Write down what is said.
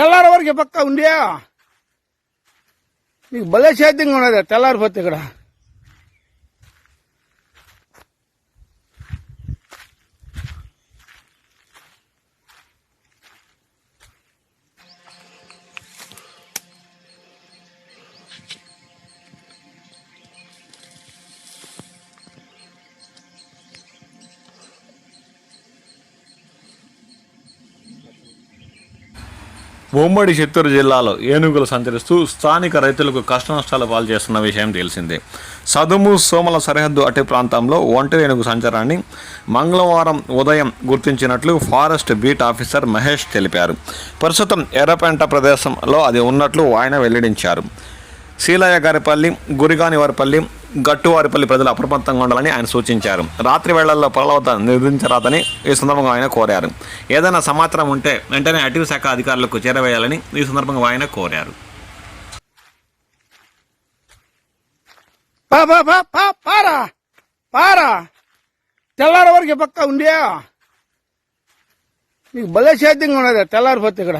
తెల్లారి పక్క ఉండే నీకు భలే సేద్యంగా ఉన్నది తెల్లారిపోతే ఇక్కడ. ఉమ్మడి చిత్తూరు జిల్లాలో ఏనుగులు సంచరిస్తూ స్థానిక రైతులకు కష్టనష్టాలు పాలు చేస్తున్న విషయం తెలిసిందే. సదుము సోమల సరిహద్దు అటవీ ప్రాంతంలో ఒంటరి ఏనుగు సంచారాన్ని మంగళవారం ఉదయం గుర్తించినట్లు ఫారెస్ట్ బీట్ ఆఫీసర్ మహేష్ తెలిపారు. ప్రస్తుతం ఎర్రపెంట ప్రదేశంలో అది ఉన్నట్లు ఆయన వెల్లడించారు. శీలయ్య గారిపల్లి, గురిగానివారిపల్లి, గట్టువారిపల్లి ప్రజలు అప్రమత్తంగా ఉండాలని ఆయన సూచించారు. రాత్రి వేళల్లో పొలాల వద్ద నిద్రించరాదని ఈ సందర్భంగా ఆయన కోరారు. ఏదైనా సమాచారం ఉంటే వెంటనే అటవీ శాఖ అధికారులకు చేరవేయాలని ఈ సందర్భంగా ఆయన కోరారు. తెల్లారి పక్క ఉండే నీకు భలే సేద్యంగా ఉన్నది తెల్లారిపోతే ఇక్కడ.